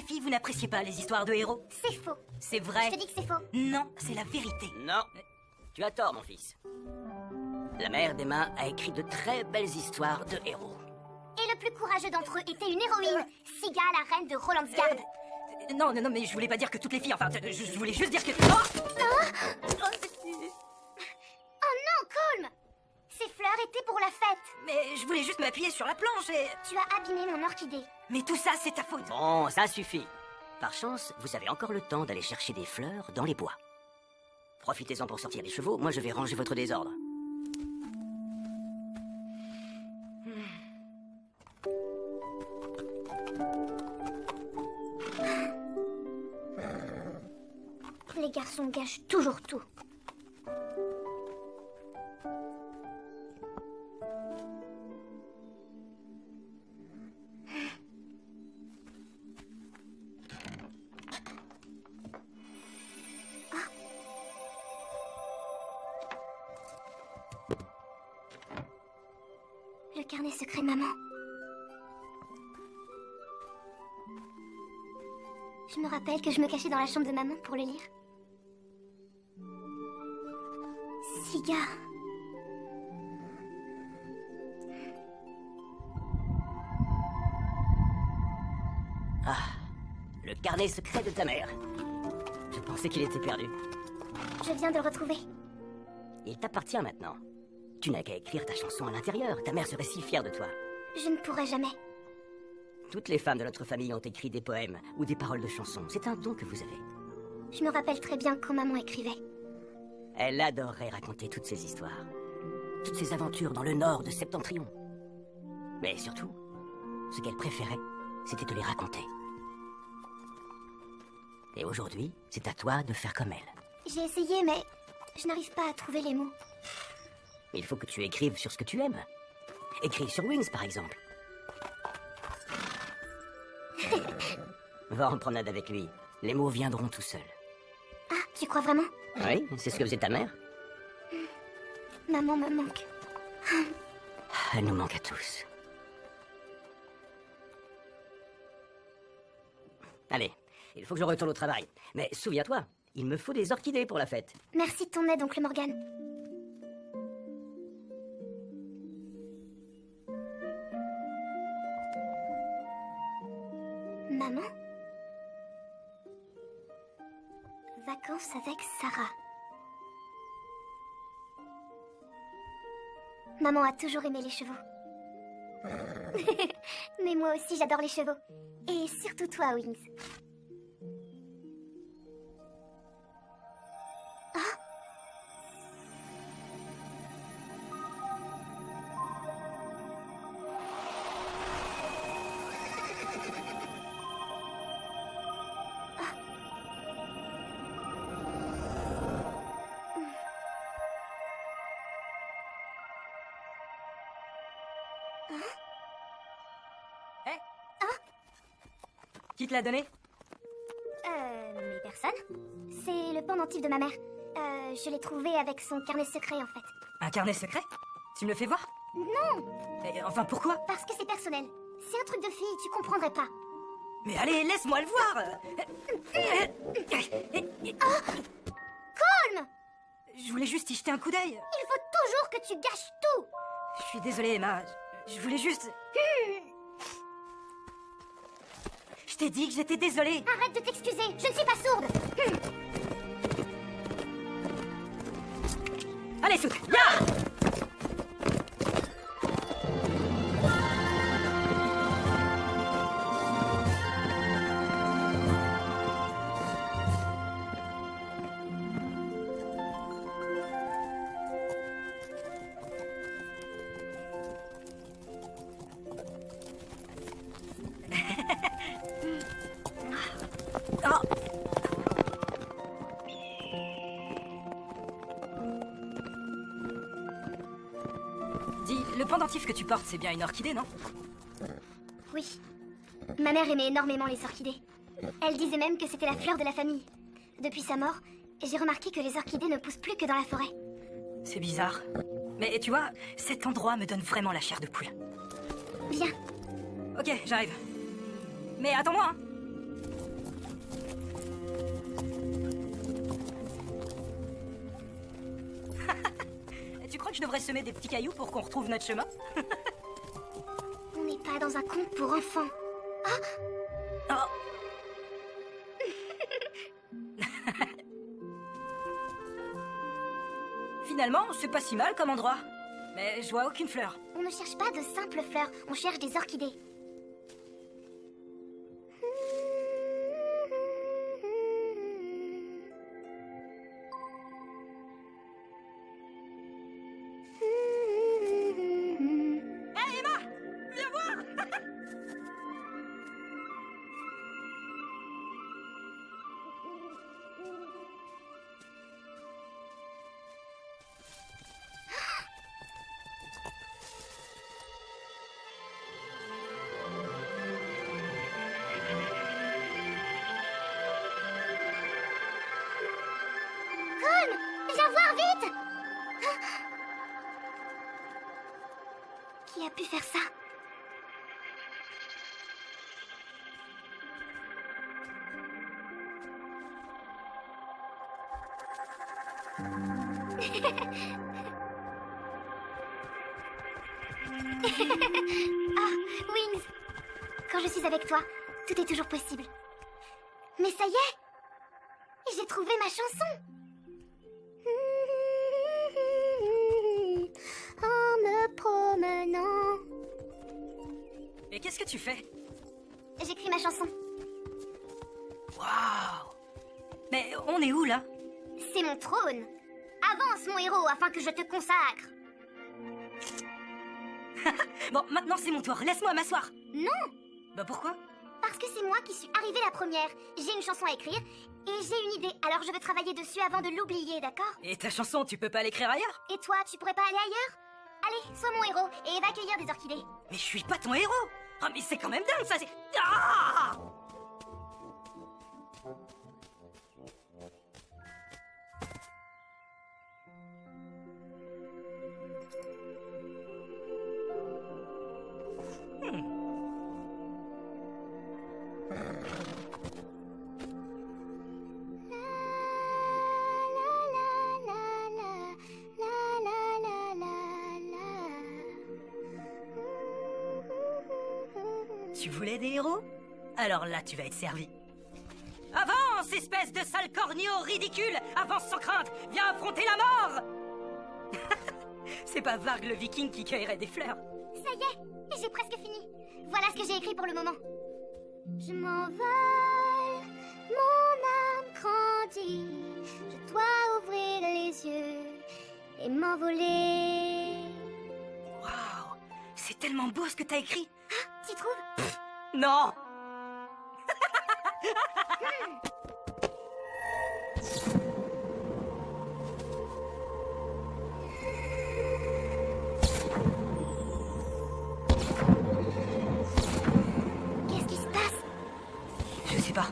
filles, vous n'appréciez pas les histoires de héros? C'est faux. C'est vrai. Je te dis que c'est faux. Non, c'est la vérité. Non, tu as tort, mon fils. La mère d'Emma a écrit de très belles histoires de héros. Et le plus courageux d'entre eux était une héroïne, Siga, la reine de Rolandsgard. Non, mais je voulais pas dire que toutes les filles, enfin, je voulais juste dire que... Oh Oh non, Colm! Ces fleurs étaient pour la fête. Mais je voulais juste m'appuyer sur la planche et... Tu as abîmé mon orchidée. Mais tout ça, c'est ta faute. Bon, ça suffit. Par chance, vous avez encore le temps d'aller chercher des fleurs dans les bois. Profitez-en pour sortir les chevaux, moi je vais ranger votre désordre. Les garçons gâchent toujours tout. Le carnet secret de maman. Je me rappelle que je me cachais dans la chambre de maman pour le lire. Siga. Ah, le carnet secret de ta mère. Je pensais qu'il était perdu. Je viens de le retrouver. Il t'appartient maintenant. Tu n'as qu'à écrire ta chanson à l'intérieur. Ta mère serait si fière de toi. Je ne pourrai jamais. Toutes les femmes de notre famille ont écrit des poèmes ou des paroles de chansons. C'est un don que vous avez. Je me rappelle très bien quand maman écrivait. Elle adorerait raconter toutes ces histoires. Toutes ces aventures dans le nord de Septentrion. Mais surtout, ce qu'elle préférait, c'était de les raconter. Et aujourd'hui, c'est à toi de faire comme elle. J'ai essayé, mais je n'arrive pas à trouver les mots. Il faut que tu écrives sur ce que tu aimes. Écris sur Wings, par exemple. Va en promenade avec lui. Les mots viendront tout seuls. Ah, tu crois vraiment? Oui, c'est ce que faisait ta mère. Maman me manque. Elle nous manque à tous. Allez, il faut que je retourne au travail. Mais souviens-toi, il me faut des orchidées pour la fête. Merci de ton aide, oncle Morgan. Maman? Vacances avec Sarah. Maman a toujours aimé les chevaux. Mais moi aussi j'adore les chevaux. Et surtout toi, Wings. Qui te l'a donné? Mais personne. C'est le pendentif de ma mère. Je l'ai trouvé avec son carnet secret, en fait. Un carnet secret? Tu me le fais voir? Non! Enfin, pourquoi? Parce que c'est personnel. C'est un truc de fille, tu comprendrais pas. Mais allez, laisse-moi le voir! Colm! Je voulais juste y jeter un coup d'œil. Il faut toujours que tu gâches tout! Je suis désolée, Emma. Je voulais juste... Je t'ai dit que j'étais désolée. Arrête de t'excuser, je ne suis pas sourde! Allez, Souk, ya! Dis, le pendentif que tu portes, c'est bien une orchidée, non? Oui. Ma mère aimait énormément les orchidées. Elle disait même que c'était la fleur de la famille. Depuis sa mort, j'ai remarqué que les orchidées ne poussent plus que dans la forêt. C'est bizarre. Mais tu vois, cet endroit me donne vraiment la chair de poule. Viens. Ok, j'arrive. Mais attends-moi, hein. devrais semer des petits cailloux pour qu'on retrouve notre chemin. On n'est pas dans un conte pour enfants. Oh. Finalement, c'est pas si mal comme endroit. Mais je vois aucune fleur. On ne cherche pas de simples fleurs, on cherche des orchidées. Hé Emma, viens voir. Viens voir vite! Qui a pu faire ça? Ah, Wings! Quand je suis avec toi, tout est toujours possible. Mais ça y est! J'ai trouvé ma chanson! En me promenant. Et qu'est-ce que tu fais? J'écris ma chanson. Waouh! Mais on est où là? C'est mon trône. Avance, mon héros, afin que je te consacre. Bon, maintenant c'est mon tour. Laisse-moi m'asseoir. Non, Bah pourquoi? parce que c'est moi qui suis arrivée la première. J'ai une chanson à écrire et j'ai une idée. Alors je veux travailler dessus avant de l'oublier, d'accord? Et ta chanson, tu peux pas l'écrire ailleurs? Et toi, tu pourrais pas aller ailleurs? Allez, sois mon héros et va cueillir des orchidées. Mais je suis pas ton héros! Oh mais c'est quand même dingue ça, c'est... Ah! Tu voulais des héros? Alors là, tu vas être servi. Avance, espèce de sale corneau ridicule! Avance sans crainte! Viens affronter la mort! C'est pas Varg le viking qui cueillerait des fleurs. Ça y est, j'ai presque fini. Voilà ce que j'ai écrit pour le moment. Je m'envole, mon âme grandit. Je dois ouvrir les yeux et m'envoler. Waouh! C'est tellement beau ce que t'as écrit! Tu trouves? Non! Qu'est-ce qui se passe? Je sais pas.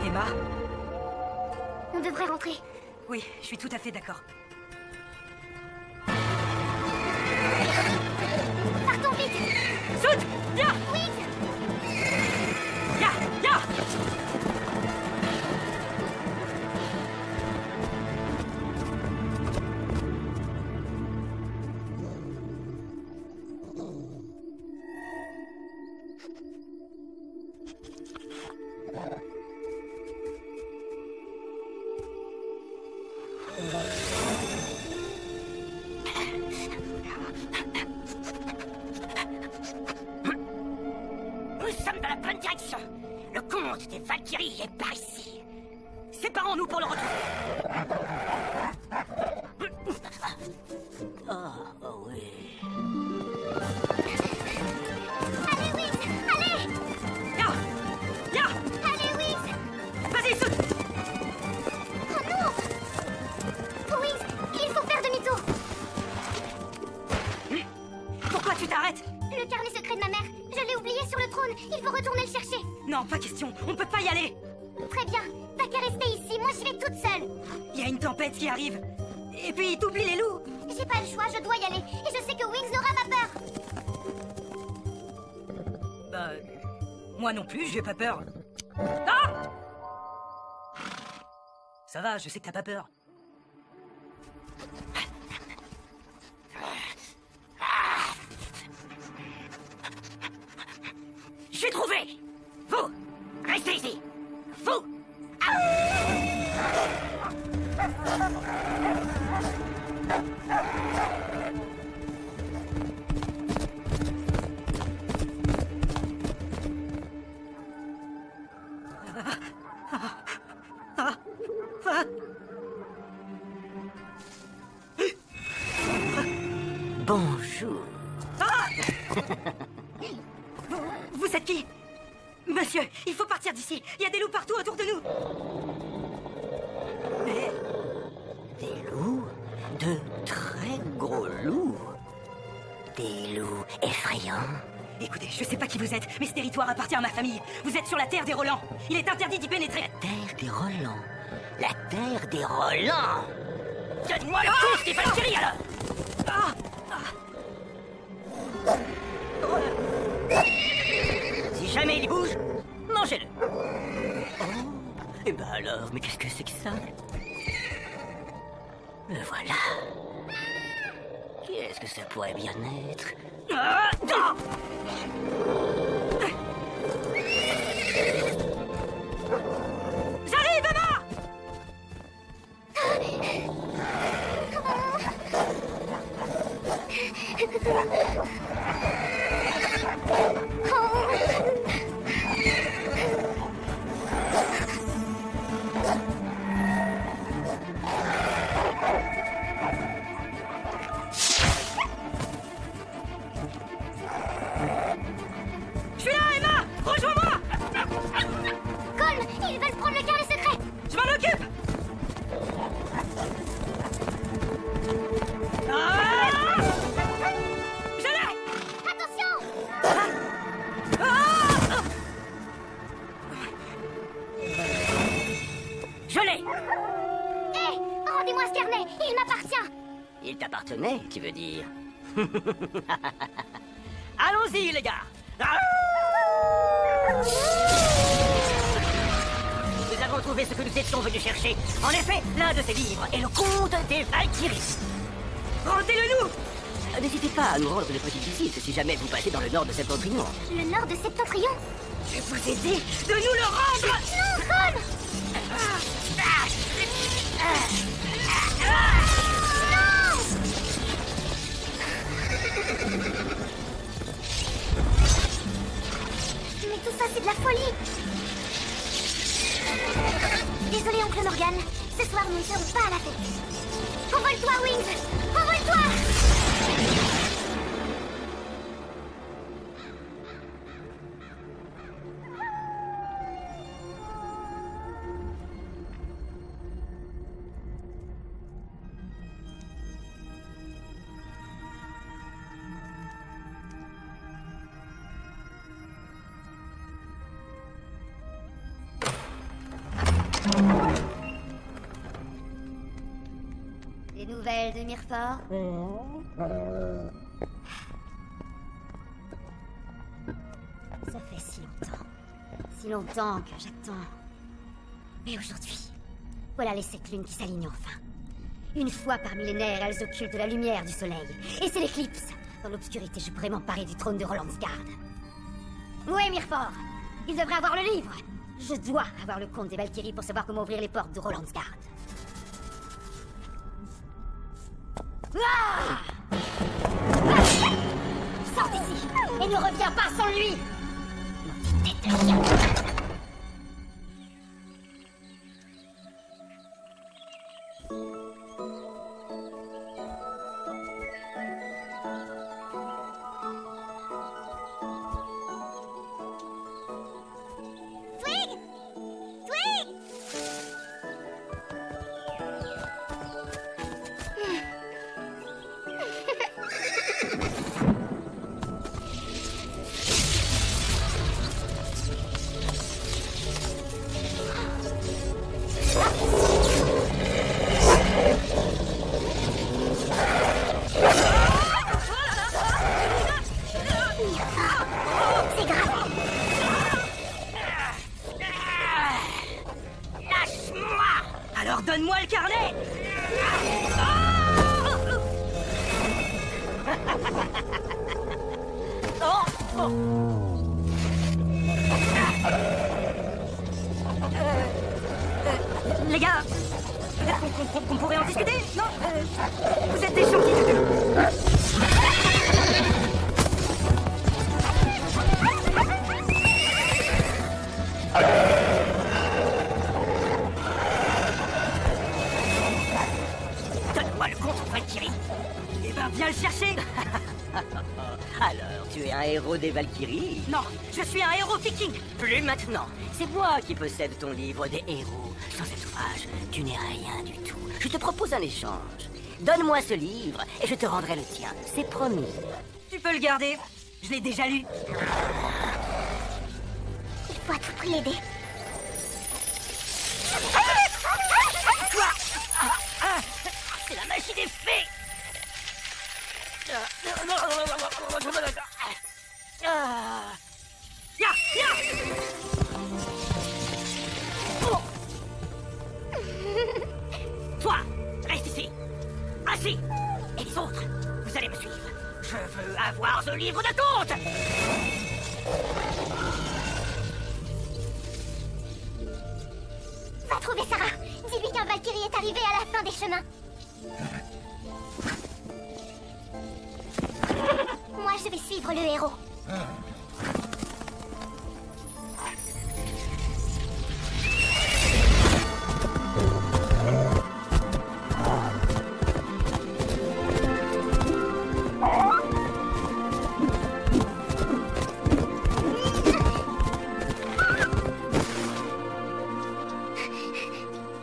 Emma? On devrait rentrer. Oui, je suis tout à fait d'accord. Partons vite! Saute! Viens! Wings! Viens! Viens! Nous sommes dans la bonne direction. Le comte des Valkyries est par ici. Séparons-nous pour le retrouver. Oh oui. Allez, Wings! Allez! Viens! Viens! Allez, Wings! tu t'arrêtes? Le carnet secret de ma mère, je l'ai oublié sur le trône. Il faut retourner le chercher. Non, pas question, on peut pas y aller. Très bien, t'as qu'à rester ici, moi j'y vais toute seule. Il y a une tempête qui arrive. Et puis, t'oublies les loups. J'ai pas le choix, je dois y aller. Et je sais que Wings n'aura pas peur. Bah... moi non plus, j'ai pas peur. Ah! Ça va, je sais que t'as pas peur. J'ai trouvé! Vous! Restez ici! Vous! Bonjour. Vous êtes qui? Monsieur, il faut partir d'ici. Il y a des loups partout autour de nous. Mais... Des loups? De très gros loups? Des loups effrayants? Écoutez, je sais pas qui vous êtes, mais ce territoire appartient à ma famille. Vous êtes sur la terre des Rolands. Il est interdit d'y pénétrer. La terre des Rolands. La terre des Rolands. Donne-moi le coup, Stephen Curry, alors. Si jamais il bouge, mangez-le. Oh, et ben alors, mais qu'est-ce que c'est que ça? Le voilà. Qu'est-ce que ça pourrait bien être? J'arrive, Emma! Je suis là, Emma! Rejoins-moi! Colm, ils veulent prendre le carnet secret. Je m'en occupe! Ah! Je l'ai! Attention! Ah! Je l'ai! Hé, rendez-moi ce carnet, il m'appartient. Il t'appartenait, tu veux dire? Allons-y, les gars! Ah! Nous avons trouvé ce que nous étions venus chercher. En effet, l'un de ces livres est le conte des Valkyries. Rendez-le-nous! N'hésitez pas à nous rendre de petites visites si jamais vous passez dans le nord de Septentrion. Le nord de Septentrion. Je vais vous aider de nous le rendre! Non, Colm! Mais tout ça, c'est de la folie. Désolé, oncle Morgan. Ce soir, nous ne serons pas à la fête. Envole-toi, Wings! Envole-toi! Des nouvelles de Mirefort? Ça fait si longtemps. Si longtemps que j'attends. Mais aujourd'hui, voilà les 7 lunes qui s'alignent enfin. Une fois par millénaire, elles occultent la lumière du soleil. Et c'est l'éclipse. Dans l'obscurité, je pourrais m'emparer du trône de Rolandsgard. Où est Mirefort? Il devrait avoir le livre. Je dois avoir le compte des Valkyries pour savoir comment ouvrir les portes de Rolandsgard. Ah! Sors d'ici et ne reviens pas sans lui. Twig! Twig! Les gars, peut-être qu'on pourrait en discuter, non vous êtes des gentils. Donne-moi le compte, Valkyrie. Eh ben, viens le chercher. Alors, tu es un héros des Valkyries? Non, je suis un héros viking. Plus maintenant. C'est moi qui possède ton livre des héros. Sans cet ouvrage, tu n'es rien du tout. Je te propose un échange. Donne-moi ce livre et je te rendrai le tien. C'est promis. Tu peux le garder. Je l'ai déjà lu. Il faut à tout prix l'aider. C'est la magie des fées. Ya, ya. Toi, reste ici. Assis. Et les autres, vous allez me suivre. Je veux avoir ce livre de compte. Va trouver Sarah. Dis-lui qu'un Valkyrie est arrivé à la fin des chemins. Moi, je vais suivre le héros.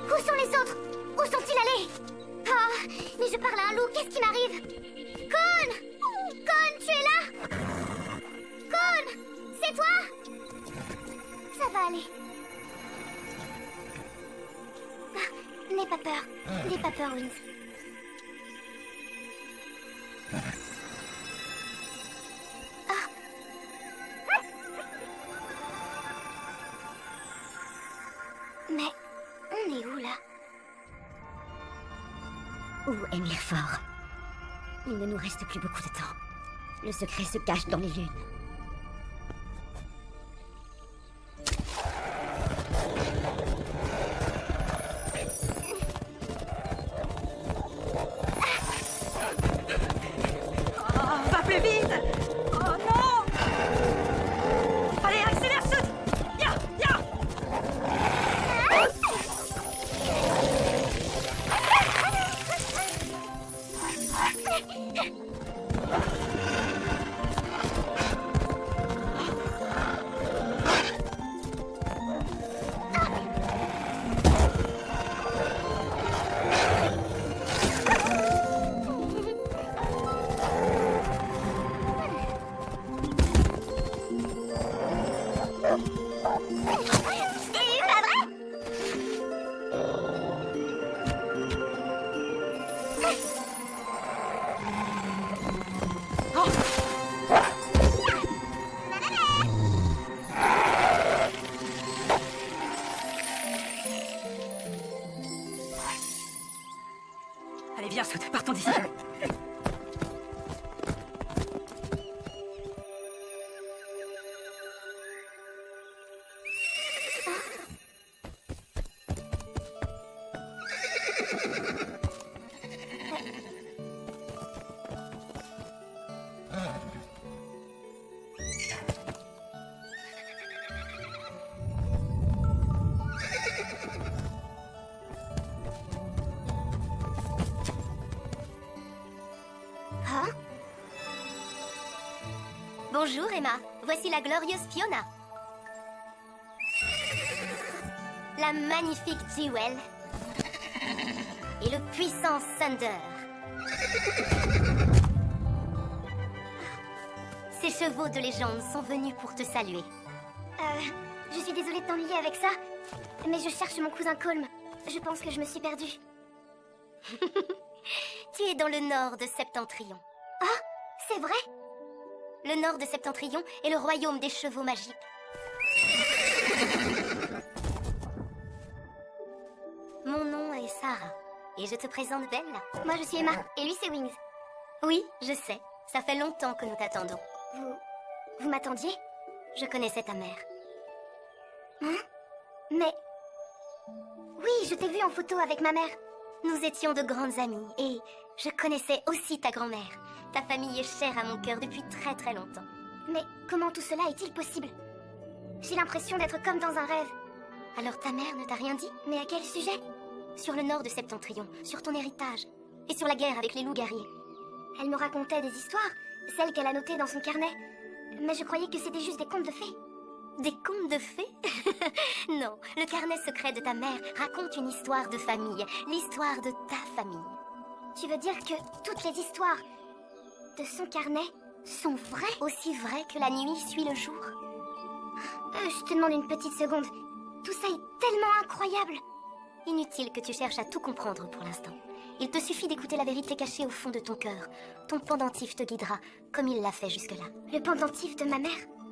Où sont les autres? Où sont-ils allés? Ah, mais je parle à un loup, qu'est-ce qui m'arrive? Con! Con, tu es là? Con! C'est toi? Ça va aller. Ah, n'aie pas peur. N'aie pas peur, Wings. Ah. Mais on est où là? Où est Mirfort? Il ne nous reste plus beaucoup de temps. Le secret se cache dans les lunes. Oh, va plus vite. Oh non. Allez, accélère, saute. Ya, ya. Allez, viens, saute, partons d'ici. Hein? Bonjour Emma, voici la glorieuse Fiona. La magnifique Jewel. Et le puissant Thunder. Ces chevaux de légende sont venus pour te saluer. Je suis désolée de t'ennuyer avec ça, mais je cherche mon cousin Colm. Je pense que je me suis perdue. Tu es dans le nord de Septentrion. Ah, c'est vrai? Le nord de Septentrion est le royaume des chevaux magiques. Mon nom est Sarah, et je te présente Belle. Moi je suis Emma, et lui c'est Wings. Oui, je sais, ça fait longtemps que nous t'attendons. Vous m'attendiez? Je connaissais ta mère. Hein? Mais... Oui, je t'ai vue en photo avec ma mère. Nous étions de grandes amies et je connaissais aussi ta grand-mère. Ta famille est chère à mon cœur depuis très très longtemps. Mais comment tout cela est-il possible? J'ai l'impression d'être comme dans un rêve. Alors ta mère ne t'a rien dit? Mais à quel sujet? Sur le nord de Septentrion, sur ton héritage, et sur la guerre avec les loups guerriers. Elle me racontait des histoires, celles qu'elle a notées dans son carnet. Mais je croyais que c'était juste des contes de fées. Des contes de fées? Non, le carnet secret de ta mère raconte une histoire de famille, l'histoire de ta famille. Tu veux dire que toutes les histoires de son carnet sont vraies? Aussi vraies que la nuit suit le jour? Je te demande une petite seconde. Tout ça est tellement incroyable. Inutile que tu cherches à tout comprendre pour l'instant. Il te suffit d'écouter la vérité cachée au fond de ton cœur. Ton pendentif te guidera, comme il l'a fait jusque-là. Le pendentif de ma mère?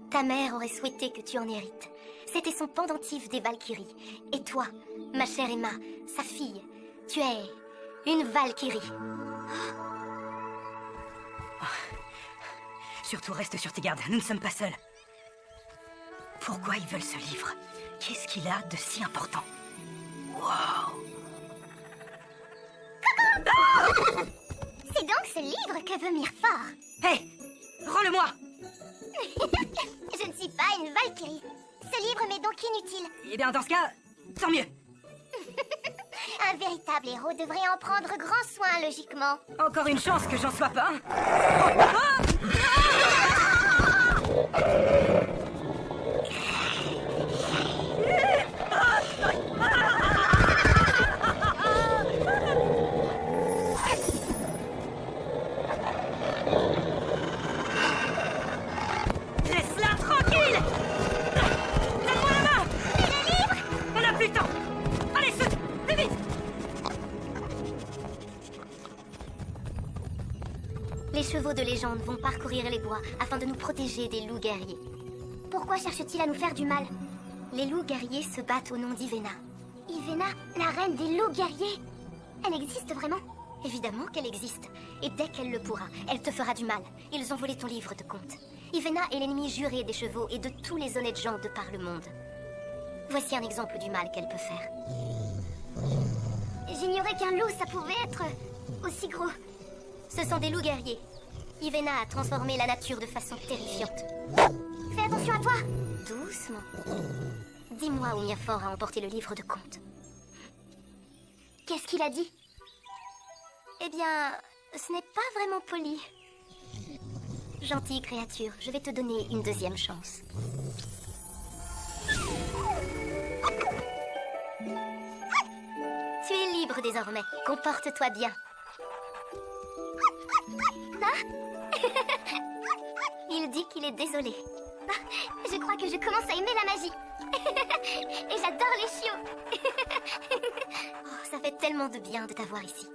Ta mère aurait souhaité que tu en hérites. C'était son pendentif des Valkyries. Et toi, ma chère Emma, sa fille, tu es une Valkyrie. Surtout reste sur tes gardes, nous ne sommes pas seuls. Pourquoi ils veulent ce livre? Qu'est-ce qu'il a de si important? Wow! C'est donc ce livre que veut Mirefort. Hé! Rends-le-moi! Je ne suis pas une Valkyrie. Ce livre m'est donc inutile. Eh bien, dans ce cas, tant mieux. Un véritable héros devrait en prendre grand soin, logiquement. Encore une chance que j'en sois pas. Laisse-la tranquille! Donne-moi la main! Mais le livre! On n'a plus le temps! Allez, saute! Plus vite! Les chevaux de légende vont parcourir les bois afin de nous protéger des loups guerriers. Pourquoi cherche-t-il à nous faire du mal? Les loups guerriers se battent au nom d'Ivena. Ivena, la reine des loups guerriers? Elle existe vraiment? Évidemment qu'elle existe. Et dès qu'elle le pourra, elle te fera du mal. Ils ont volé ton livre de contes. Ivena est l'ennemi juré des chevaux et de tous les honnêtes gens de par le monde. Voici un exemple du mal qu'elle peut faire. J'ignorais qu'un loup, ça pouvait être aussi gros. Ce sont des loups guerriers. Ivena a transformé la nature de façon terrifiante. Fais attention à toi! Doucement. Dis-moi où Mirefort a emporté le livre de contes. Qu'est-ce qu'il a dit? Eh bien, ce n'est pas vraiment poli. Gentille créature, je vais te donner une deuxième chance. Tu es libre désormais. Comporte-toi bien. Il dit qu'il est désolé. Je crois que je commence à aimer la magie. Et j'adore les chiots. Oh, ça fait tellement de bien de t'avoir ici.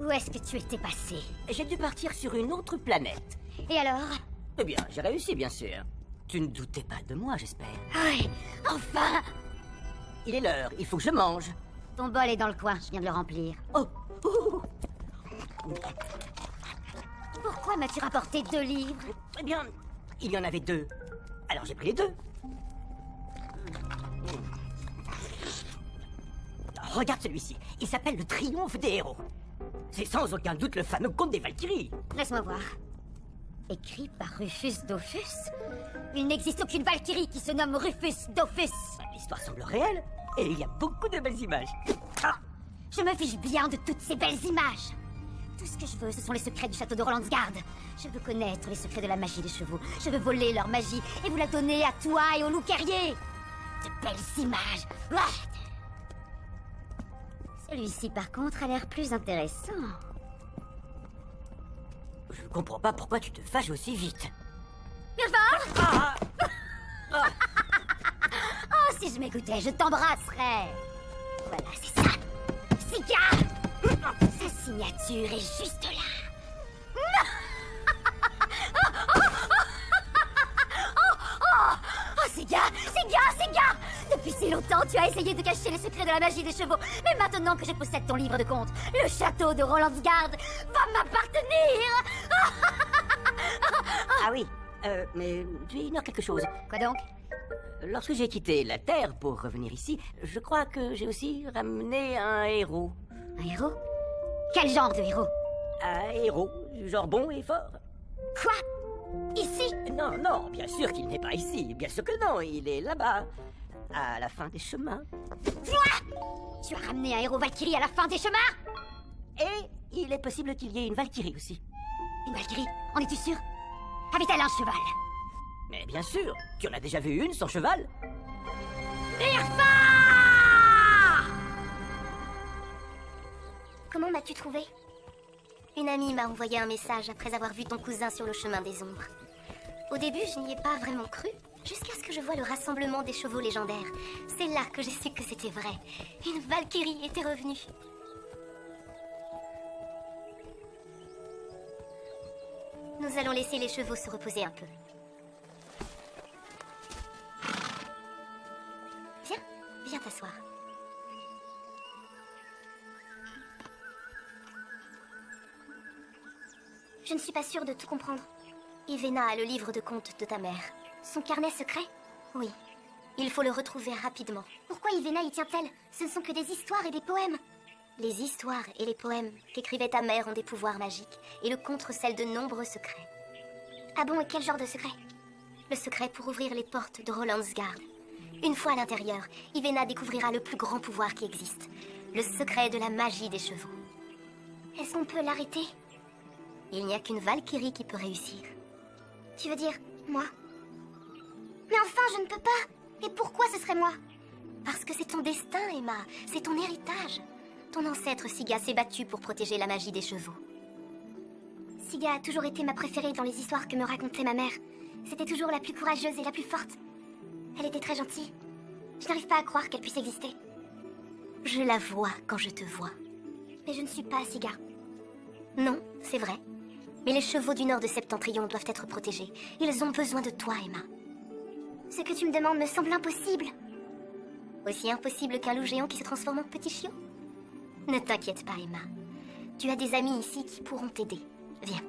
Où est-ce que tu étais passé? J'ai dû partir sur une autre planète. Et alors? Eh bien, j'ai réussi, bien sûr. Tu ne doutais pas de moi, j'espère. Oui, enfin! Il est l'heure, il faut que je mange. Ton bol est dans le coin, je viens de le remplir. Oh, ouh. Pourquoi m'as-tu rapporté 2 livres? Eh bien, il y en avait 2. Alors j'ai pris les 2. Regarde celui-ci. Il s'appelle Le Triomphe des héros. C'est sans aucun doute le fameux conte des Valkyries. Laisse-moi voir. Écrit par Rufus Dofus? Il n'existe aucune Valkyrie qui se nomme Rufus Dofus. L'histoire semble réelle et il y a beaucoup de belles images. Ah, Je me fiche bien de toutes ces belles images. Tout ce que je veux, ce sont les secrets du château de Rolandsgard. Je veux connaître les secrets de la magie des chevaux. Je veux voler leur magie et vous la donner à toi et aux loups guerriers. De belles images. Ouah. Celui-ci, par contre, a l'air plus intéressant. je ne comprends pas pourquoi tu te fâches aussi vite. Mirefort! Ah, Oh, si je m'écoutais, je t'embrasserais. Voilà, c'est ça. Siga! Sa signature est juste là. Oh, Siga! Siga! Siga! Depuis si longtemps, tu as essayé de cacher les secrets de la magie des chevaux. Mais maintenant que je possède ton livre de contes, le château de Rolandsgard va m'appartenir. Ah oui, mais tu ignores quelque chose. Quoi donc? Lorsque j'ai quitté la Terre pour revenir ici, je crois que j'ai aussi ramené un héros. Un héros? Quel genre de héros? Un héros, du genre bon et fort. Quoi? Ici? Non, non, bien sûr qu'il n'est pas ici. Bien sûr que non, il est là-bas. À la fin des chemins. Quoi? Tu as ramené un héros Valkyrie à la fin des chemins? Et il est possible qu'il y ait une Valkyrie aussi. Une Valkyrie? En es-tu sûr? Avait-elle un cheval? Mais bien sûr, tu en as déjà vu une sans cheval? Irfa! Comment m'as-tu trouvé? Une amie m'a envoyé un message après avoir vu ton cousin sur le chemin des ombres. Au début, je n'y ai pas vraiment cru, jusqu'à ce que je voie le rassemblement des chevaux légendaires. C'est là que j'ai su que c'était vrai. Une Valkyrie était revenue. Nous allons laisser les chevaux se reposer un peu. Viens t'asseoir. Je ne suis pas sûre de tout comprendre. Ivena a le livre de contes de ta mère. Son carnet secret? Oui. Il faut le retrouver rapidement. Pourquoi Ivena y tient-elle? Ce ne sont que des histoires et des poèmes. Les histoires et les poèmes qu'écrivait ta mère ont des pouvoirs magiques, et le conte recèle de nombreux secrets. Ah bon, et quel genre de secret? Le secret pour ouvrir les portes de Rolandsgard. Une fois à l'intérieur, Ivena découvrira le plus grand pouvoir qui existe. Le secret de la magie des chevaux. Est-ce qu'on peut l'arrêter? Il n'y a qu'une Valkyrie qui peut réussir. Tu veux dire, moi? Mais enfin, je ne peux pas! Et pourquoi ce serait moi? Parce que c'est ton destin, Emma. C'est ton héritage. Ton ancêtre Siga s'est battu pour protéger la magie des chevaux. Siga a toujours été ma préférée dans les histoires que me racontait ma mère. C'était toujours la plus courageuse et la plus forte. Elle était très gentille. Je n'arrive pas à croire qu'elle puisse exister. Je la vois quand je te vois. Mais je ne suis pas Siga. Non, c'est vrai. Mais les chevaux du nord de Septentrion doivent être protégés. Ils ont besoin de toi, Emma. Ce que tu me demandes me semble impossible. Aussi impossible qu'un loup géant qui se transforme en petit chiot? Ne t'inquiète pas, Emma. Tu as des amis ici qui pourront t'aider. Viens.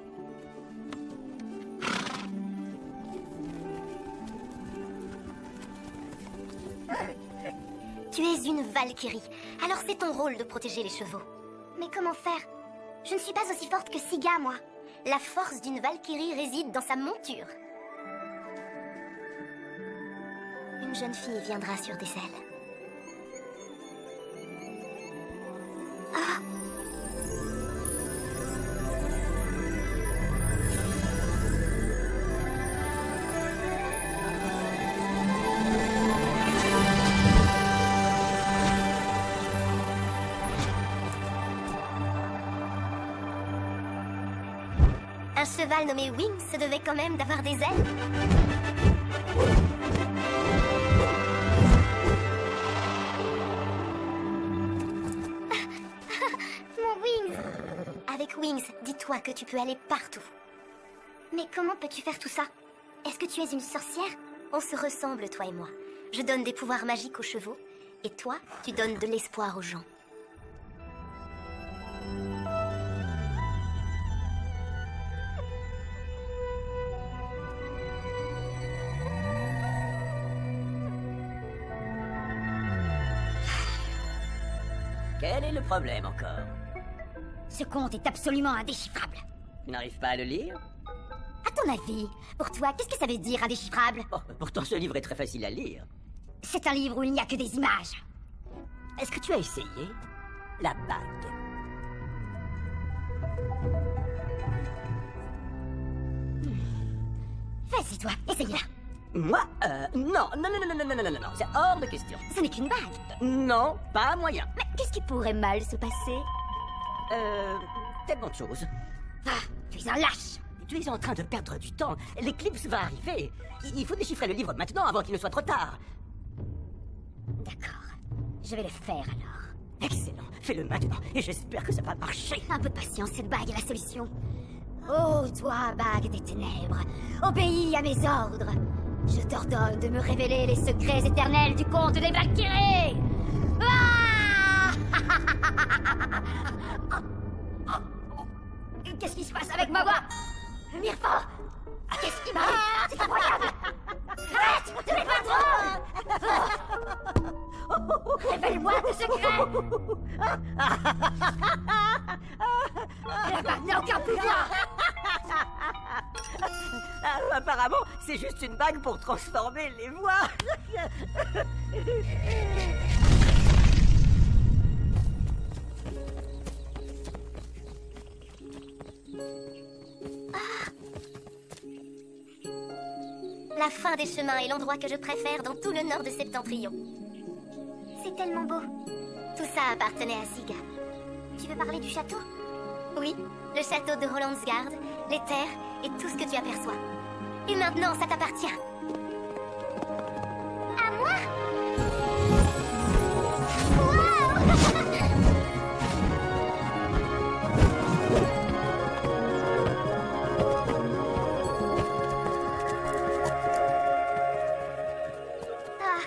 Tu es une Valkyrie, alors c'est ton rôle de protéger les chevaux. Mais comment faire? Je ne suis pas aussi forte que Siga, moi. La force d'une Valkyrie réside dans sa monture. Une jeune fille viendra sur des ailes. Ah! Un cheval nommé Wings se devait quand même d'avoir des ailes. Mon Wings! Avec Wings, dis-toi que tu peux aller partout. Mais comment peux-tu faire tout ça? Est-ce que tu es une sorcière? On se ressemble, toi et moi. Je donne des pouvoirs magiques aux chevaux, et toi, tu donnes de l'espoir aux gens. Quel est le problème encore? Ce conte est absolument indéchiffrable. Tu n'arrives pas à le lire? À ton avis, pour toi, qu'est-ce que ça veut dire indéchiffrable? Oh, pourtant ce livre est très facile à lire. C'est un livre où il n'y a que des images. Est-ce que tu as essayé la bague? Vas-y, toi, essaye-la. Moi? Non, non, c'est hors de question. Ce n'est qu'une bague. Non, pas moyen. Mais qu'est-ce qui pourrait mal se passer? Tellement de choses. Ah, tu es un lâche. Tu es en train de perdre du temps. L'éclipse va arriver. Il faut déchiffrer le livre maintenant avant qu'il ne soit trop tard. D'accord. Je vais le faire alors. Excellent. Fais-le maintenant et j'espère que ça va marcher. Un peu de patience, cette bague est la solution. Oh, toi, bague des ténèbres, obéis à mes ordres. Je t'ordonne de me révéler les secrets éternels du conte des Valkyries. Ah Qu'est-ce qui se passe avec ma voix? Mirfa, qu'est-ce qui m'arrive? C'est incroyable. Arrête, ne fais pas trop. Révèle-moi tes secrets. La bague n'a aucun pouvoir. Apparemment, c'est juste une bague pour transformer les voix. La fin des chemins est l'endroit que je préfère dans tout le nord de Septentrion. C'est tellement beau. Tout ça appartenait à Siga. Tu veux parler du château? Oui, le château de Rolandsgard, les terres et tout ce que tu aperçois. Et maintenant, ça t'appartient. À moi? Ah,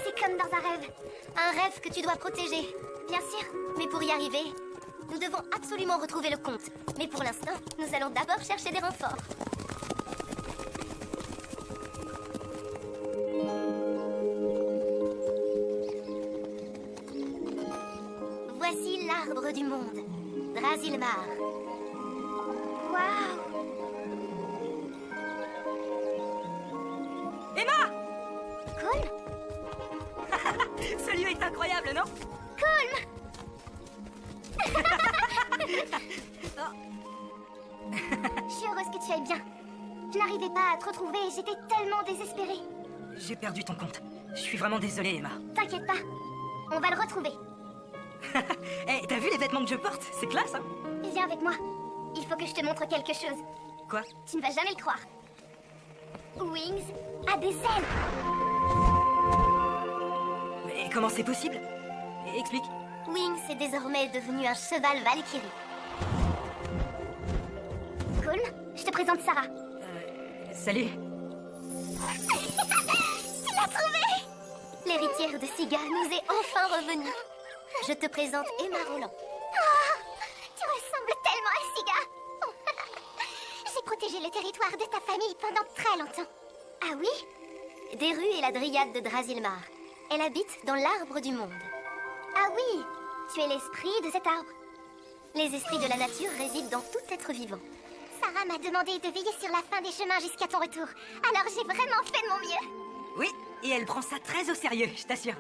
c'est comme dans un rêve. Un rêve que tu dois protéger. Bien sûr, mais pour y arriver, nous devons absolument retrouver le comte. Mais pour l'instant, nous allons d'abord chercher des renforts. Voici l'arbre du monde, Drasilmar. Waouh! Emma! Colm? Ce lieu est incroyable, non? Colm! Je suis heureuse que tu ailles bien. Je n'arrivais pas à te retrouver et j'étais tellement désespérée. J'ai perdu ton compte. Je suis vraiment désolée, Emma. T'inquiète pas, on va le retrouver. Eh, t'as vu les vêtements que je porte? C'est classe, hein? Viens avec moi. Il faut que je te montre quelque chose. Quoi? Tu ne vas jamais le croire. Wings a des ailes. Mais comment c'est possible? Explique. Wings est désormais devenu un cheval Valkyrie. Colm, je te présente Sarah. Salut. Tu l'as trouvée! L'héritière de Siga nous est enfin revenue. Je te présente Emma Roland. Tu ressembles tellement à Siga. J'ai protégé le territoire de ta famille pendant très longtemps. Ah oui? Deru est la dryade de Drasilmar. Elle habite dans l'arbre du monde. Ah oui, tu es l'esprit de cet arbre. Les esprits de la nature résident dans tout être vivant. Sarah m'a demandé de veiller sur la fin des chemins jusqu'à ton retour. Alors j'ai vraiment fait de mon mieux. Oui, et elle prend ça très au sérieux, je t'assure.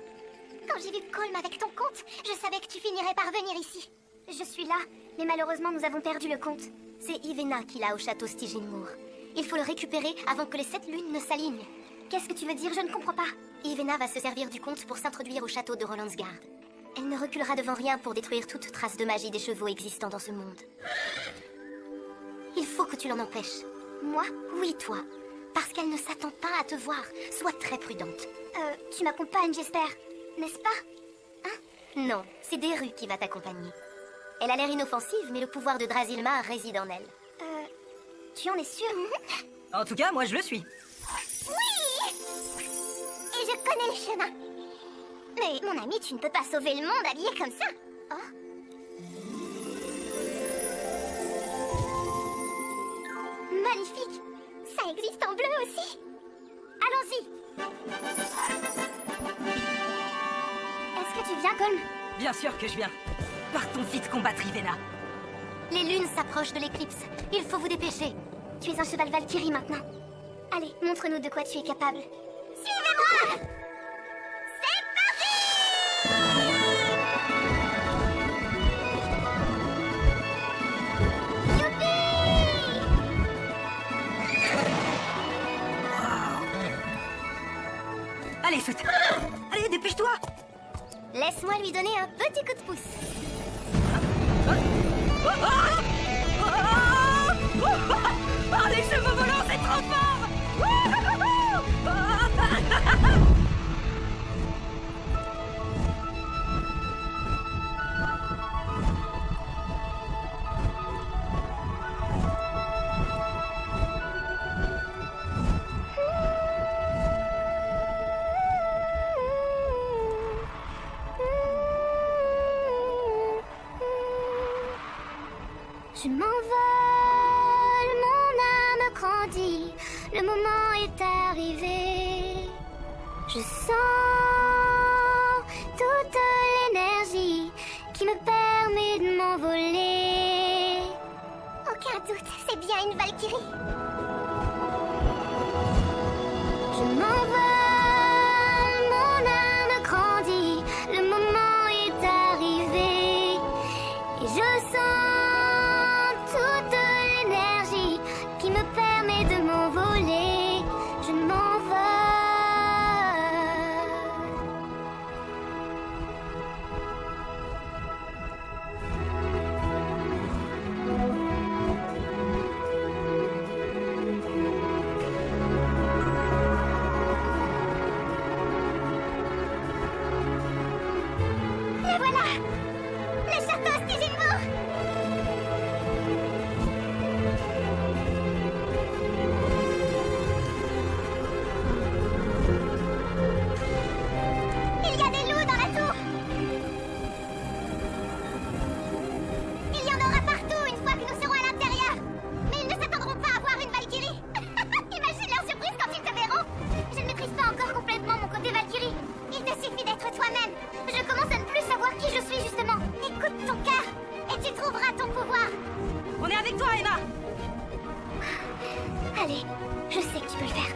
Quand j'ai vu Colm avec ton comte, je savais que tu finirais par venir ici. Je suis là, mais malheureusement nous avons perdu le comte. C'est Ivena qui l'a au château Stygienmoor. Il faut le récupérer avant que les 7 lunes ne s'alignent. Qu'est-ce que tu veux dire? Je ne comprends pas. Ivena va se servir du comte pour s'introduire au château de Rolandsgard. Elle ne reculera devant rien pour détruire toute trace de magie des chevaux existant dans ce monde. Il faut que tu l'en empêches. Moi? Oui, toi. Parce qu'elle ne s'attend pas à te voir. Sois très prudente. Tu m'accompagnes, j'espère. N'est-ce pas? Hein? Non, c'est Deru qui va t'accompagner. Elle a l'air inoffensive, mais le pouvoir de Drasilmar réside en elle. Tu en es sûre? En tout cas, moi je le suis. Oui! Et je connais les chemins. Mais mon ami, tu ne peux pas sauver le monde habillé comme ça. Oh. Magnifique! Ça existe en bleu aussi. Allons-y. Est-ce que tu viens, Colm? Bien sûr que je viens. Partons vite combattre Ivena. Les lunes s'approchent de l'éclipse. Il faut vous dépêcher. Tu es un cheval Valkyrie maintenant. Allez, montre-nous de quoi tu es capable. Suivez-moi! C'est parti! Youpi! Allez, saute. Allez, dépêche-toi. Laisse-moi lui donner un petit coup de pouce. Oh, les chevaux volants, c'est trop fort. Je m'envole, mon âme grandit, le moment est arrivé. Je sens toute l'énergie qui me permet de m'envoler. Aucun doute, c'est bien une Valkyrie. Je m'envole, mon âme grandit, le moment est arrivé. Et je sens toute l'énergie qui me permet de m'envoler. Je m'envole. Le voilà! Le château Stygimbo! Il y a des loups dans la tour! Il y en aura partout une fois que nous serons à l'intérieur! Mais ils ne s'attendront pas à voir une Valkyrie! Imagine leur surprise quand ils te verront! Je ne maîtrise pas encore complètement mon côté Valkyrie. Il te suffit d'être toi-même. Je commence à ne plus savoir qui je suis justement. Écoute ton cœur et tu trouveras ton pouvoir. On est avec toi, Emma. Allez, je sais que tu peux le faire.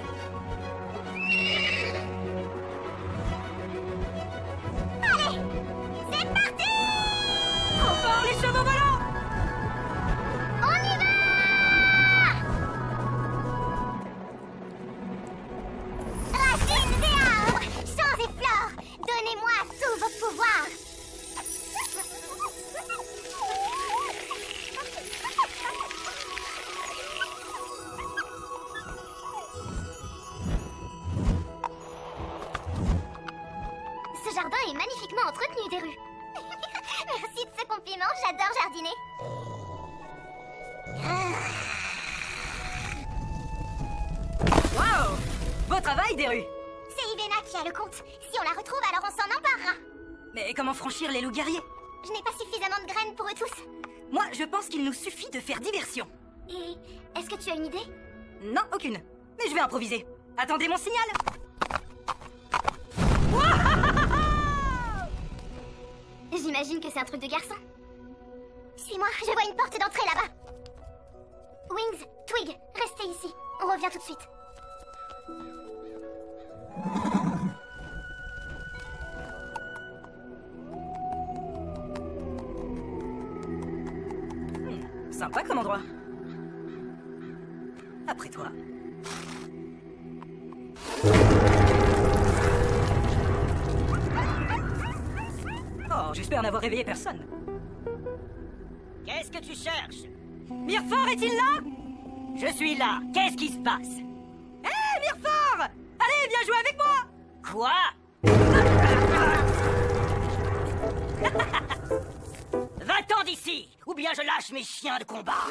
Allez, c'est parti! Trop fort, les chevaux volants. On y va! Racines et arbres, champs et fleurs, donnez-moi tous vos pouvoirs. Ce jardin est magnifiquement entretenu, Deru. Merci de ce compliment, j'adore jardiner. Waouh! Beau travail, Deru. C'est Ivena qui a le compte. Si on la retrouve, alors on s'en emparera. Mais comment franchir les loups guerriers? Je n'ai pas suffisamment de graines pour eux tous. Moi, je pense qu'il nous suffit de faire diversion. Et est-ce que tu as une idée? Non, aucune. Mais je vais improviser. Attendez mon signal. J'imagine que c'est un truc de garçon. Suis-moi, je vois une porte d'entrée là-bas. Wings, Twig, restez ici. On revient tout de suite. Sympa comme endroit. Après toi. Oh, j'espère n'avoir réveillé personne. Qu'est-ce que tu cherches? Mirefort est-il là? Je suis là. Qu'est-ce qui se passe? Hé, Mirefort! Allez, viens jouer avec moi! Quoi? Va-t'en d'ici, ou bien je lâche mes chiens de combat.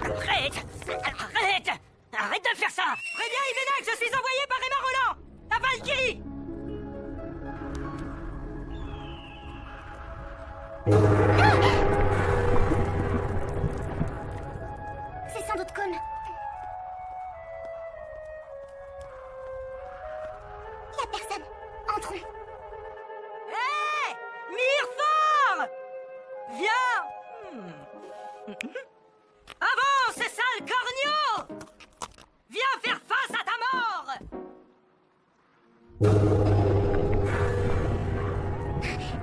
Arrête! Arrête! Arrête de faire ça! Préviens Ivena que je suis envoyé par Emma Roland! La Valkyrie! C'est sans doute Cône. Y a personne. Entrons. Hé! Mirefort! Viens! Avance, sale corneau! Viens faire face à ta mort!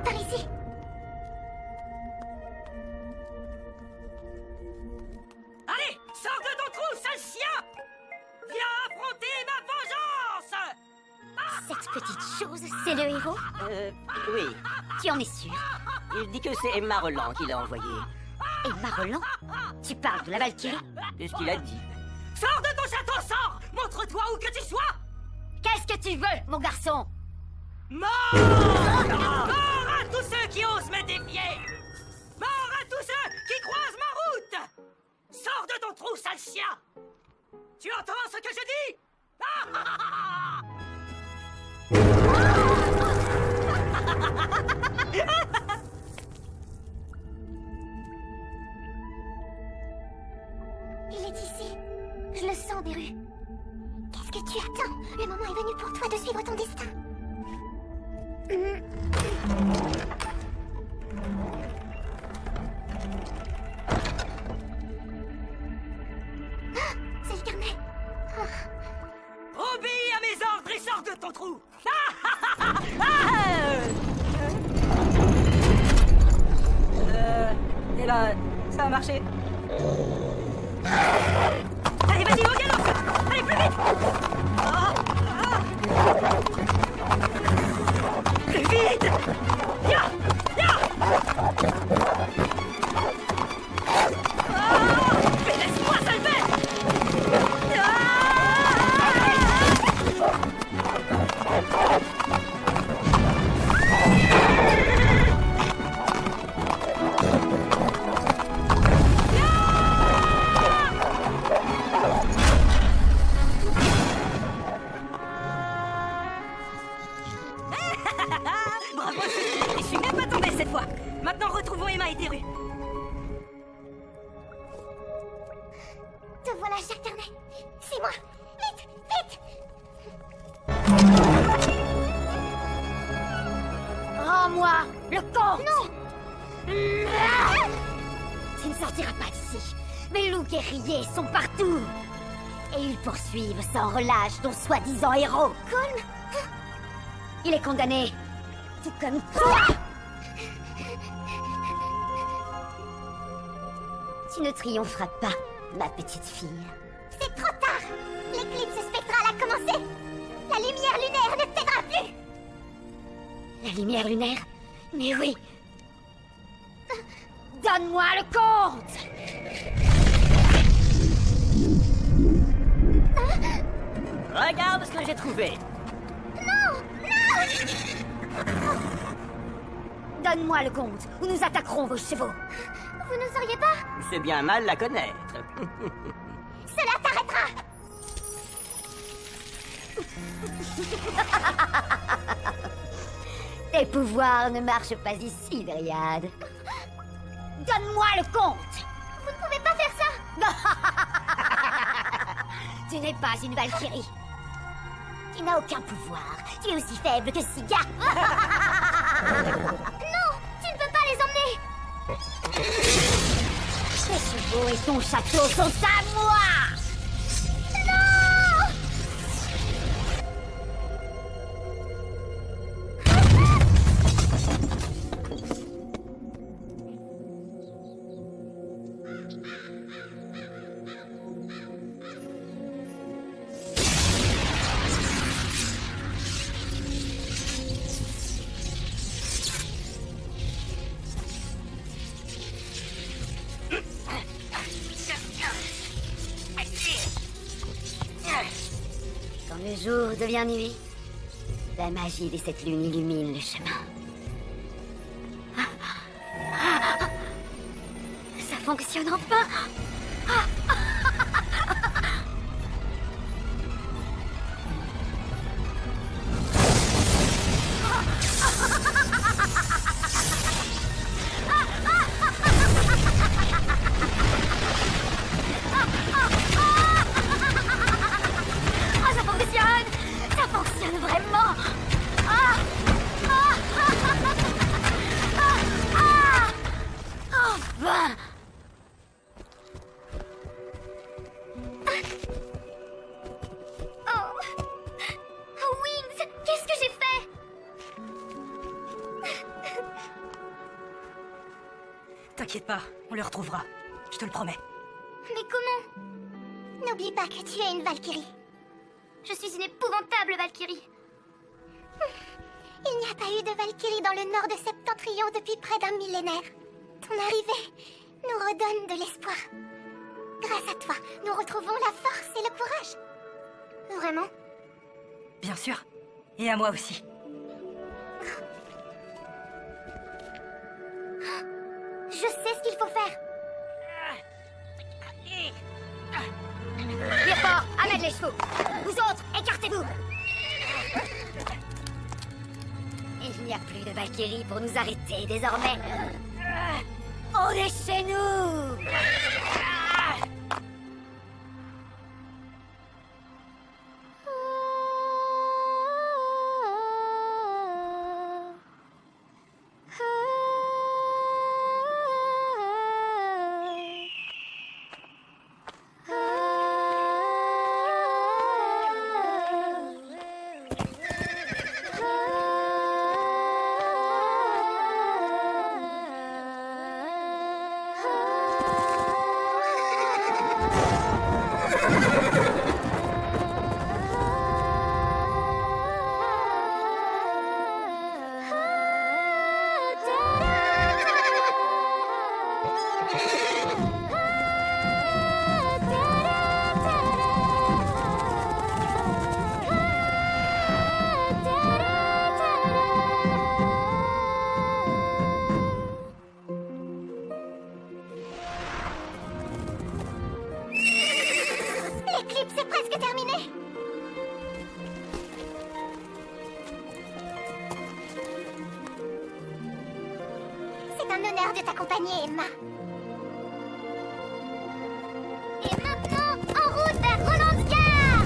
Par ici. Allez, sors de ton trou, sale chien! Viens affronter ma vengeance! Cette petite chose, c'est le héros? Oui. Tu en es sûr? Il dit que c'est Emma Roland qui l'a envoyé. Emma Roland? Tu parles de la Valkyrie? C'est ce qu'il a dit. Sors de ton château, sors! Montre-toi où que tu sois! Qu'est-ce que tu veux, mon garçon? Mort! Mort à tous ceux qui osent me défier! Mort à tous ceux qui croisent ma route! Sors de ton trou, sale chien! Tu entends ce que je dis? Qu'est-ce que tu attends? Le moment est venu pour toi de suivre ton destin. Ah, c'est le carnet. Obéis à mes ordres et sors de ton trou. Eh ben, ça a marché. Allez, vas-y, au galop! Allez, plus vite! Plus vite! Ya! Ya! Mais laisse-moi, sale bête! Bravo, je suis même pas tombée cette fois. Maintenant, retrouvons Emma et Teru. Te voilà, cher carnet. C'est moi. Vite, vite. Rends-moi le compte. Non. Tu ne sortiras pas d'ici. Mes loups guerriers sont partout. Et ils poursuivent sans relâche ton soi-disant héros. Colm. Il est condamné. Tout comme toi. Tu ne triompheras pas, ma petite fille. C'est trop tard. L'éclipse spectrale a commencé. La lumière lunaire ne t'aidera plus. La lumière lunaire? Mais oui. Donne-moi le compte. Regarde ce que j'ai trouvé. Donne-moi le compte, ou nous attaquerons vos chevaux. Vous n'oseriez pas? C'est bien mal la connaître. Cela t'arrêtera. Tes pouvoirs ne marchent pas ici, Dryade. Donne-moi le compte. Vous ne pouvez pas faire ça. Tu n'es pas une Valkyrie. Tu n'as aucun pouvoir. Tu es aussi faible que Siga. Non, tu ne peux pas les emmener. Tes chevaux et ton château sont à moi. Quand le jour devient nuit, la magie de cette lune illumine le chemin. Ça fonctionne enfin. Ça fonctionne vraiment. Enfin. Oh, Wings, qu'est-ce que j'ai fait? T'inquiète pas, on le retrouvera. Je te le promets. Mais comment? N'oublie pas que tu es une Valkyrie. Je suis une épouvantable Valkyrie. Il n'y a pas eu de Valkyrie dans le nord de Septentrion depuis près d'un millénaire. Ton arrivée nous redonne de l'espoir. Grâce à toi, nous retrouvons la force et le courage. Vraiment? Bien sûr. Et à moi aussi. Je sais ce qu'il faut faire. Virfort, amène les chevaux. Vous autres, écartez-vous. Il n'y a plus de Valkyrie pour nous arrêter désormais. On est chez nous. l'heure de t'accompagner, Emma. Et maintenant, en route vers Rolandsgard!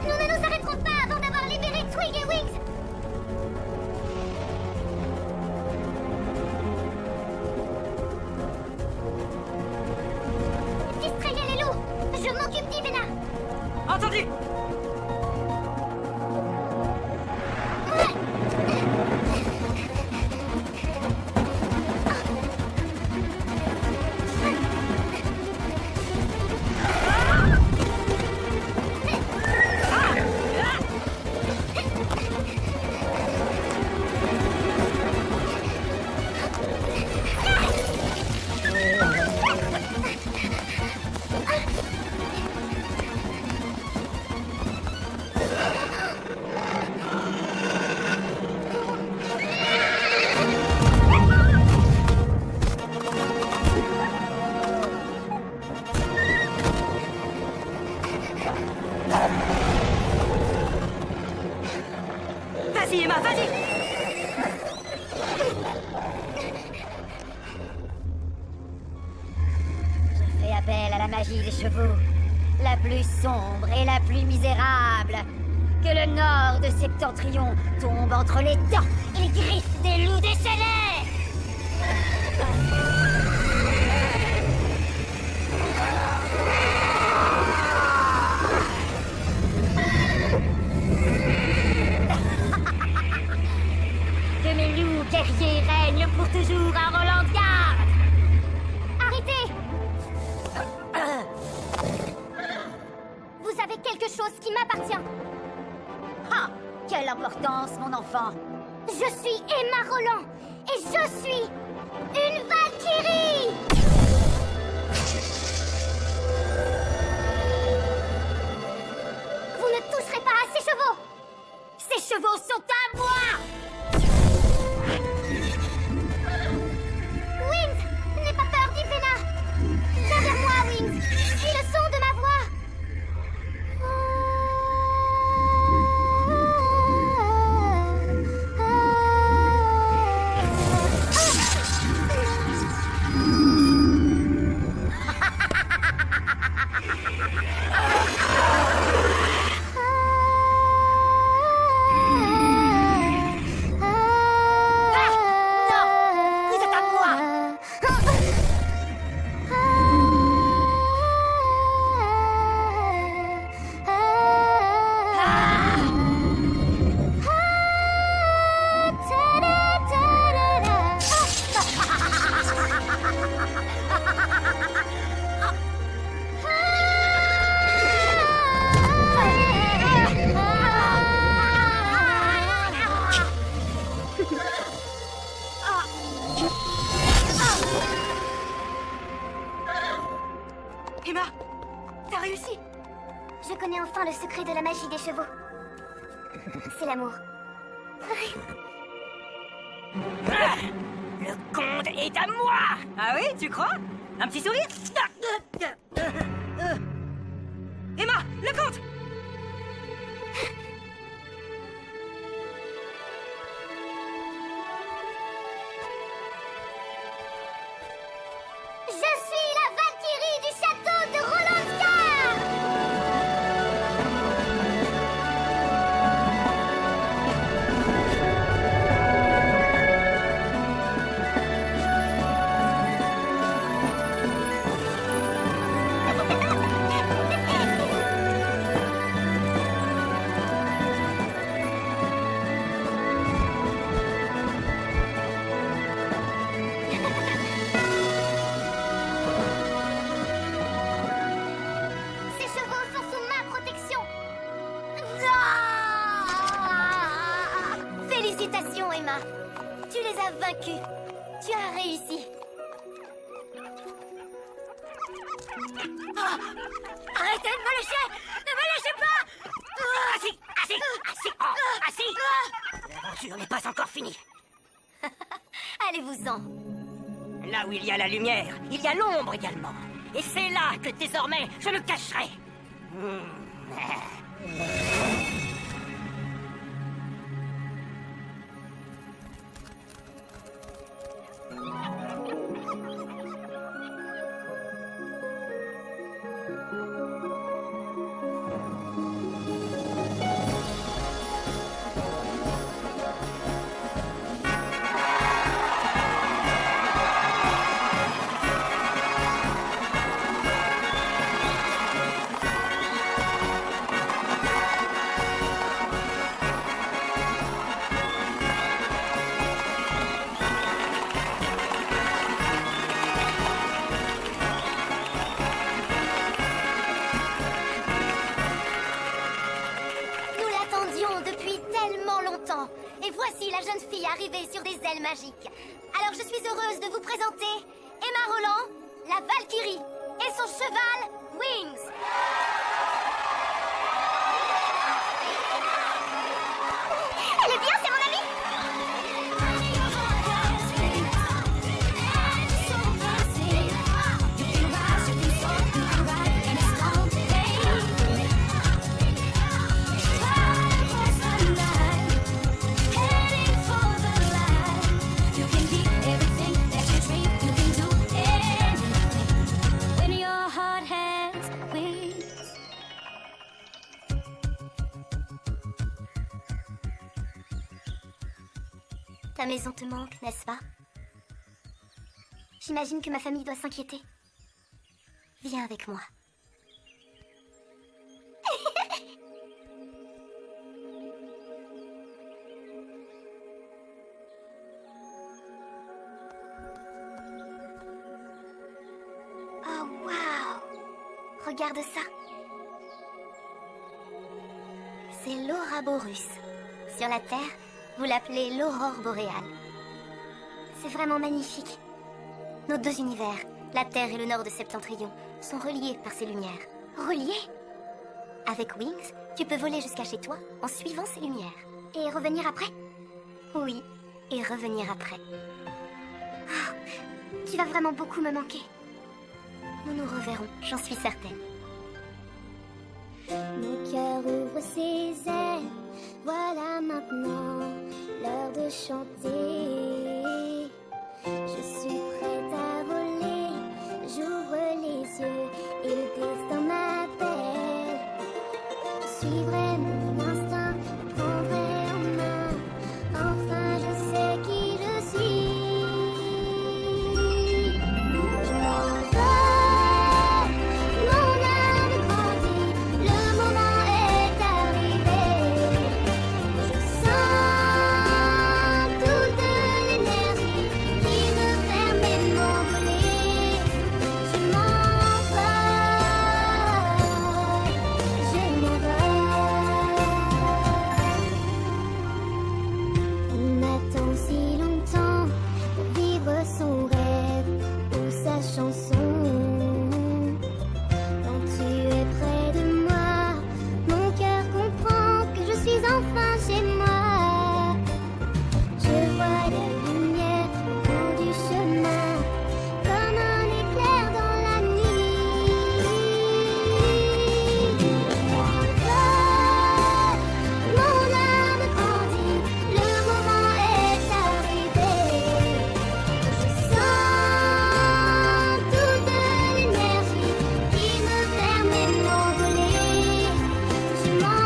Nous ne nous arrêterons pas avant d'avoir libéré Twig et Wings! Distrayez les loups! Je m'occupe d'Ivena! Entendu! Vas-y, Emma, vas-y! Je fais appel à la magie des chevaux, la plus sombre et la plus misérable. Que le nord de Septentrion tombe entre les dents et les griffes des loups déchaînés! Que mes loups guerriers règnent pour toujours à Rolandsgard! Arrêtez! Vous avez quelque chose qui m'appartient. Ah! Quelle importance, mon enfant! Je suis Emma Roland et je suis une Valkyrie! Vous ne toucherez pas à ces chevaux! Ces chevaux sont à moi! Wings! N'aie pas peur d'Ivena! Viens vers moi, Wings! Suis le son de ma voix! Emma, t'as réussi! Je connais enfin le secret de la magie des chevaux. C'est l'amour. Le conte est à moi! Ah oui, tu crois? Un petit sourire? Emma, le conte! Je suis la Valkyrie du château de Rolandsgard! Arrêtez de me lâcher! Ne me lâchez pas! Assis. L'aventure n'est pas encore finie. Allez-vous-en. Là où il y a la lumière, il y a l'ombre également. Et c'est là que désormais je me cacherai. Nous l'attendions depuis tellement longtemps. Et voici la jeune fille arrivée sur des ailes magiques. Alors je suis heureuse de vous présenter Emma Roland, la Valkyrie, et son cheval, Wings. Elle est bien, c'est mon amie. Ta maison te manque, n'est-ce pas? J'imagine que ma famille doit s'inquiéter. Viens avec moi. Oh, waouh! Regarde ça. C'est l'Ouroboros. Sur la Terre, vous l'appelez l'aurore boréale. C'est vraiment magnifique. Nos deux univers, la Terre et le nord de Septentrion, sont reliés par ces lumières. Reliés? Avec Wings, tu peux voler jusqu'à chez toi en suivant ces lumières. Et revenir après? Oui, et revenir après. Oh, tu vas vraiment beaucoup me manquer. Nous nous reverrons, j'en suis certaine. Mon cœur ouvre ses ailes, voilà maintenant l'heure de chanter. Je suis prête à voler, j'ouvre les yeux et le destin m'appelle. Je suivrai mon instinct, je prendrai en main, enfin je sais qui je suis. Je m'envole, mon âme grandit, le moment est arrivé. Je sens toute l'énergie qui me permet de m'envoler. Je m'envole. On attend si longtemps pour vivre son rêve ou sa chanson. Quand tu es près de moi, mon cœur comprend que je suis enfin chez moi. Je vois la lumière au bout du chemin, comme un éclair dans la nuit. Je m'envole, mon âme grandit, le moment est arrivé. Je sens toute l'énergie qui me permet de m'envoler. Je m'envole.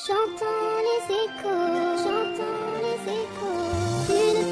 J'entends les échos d'une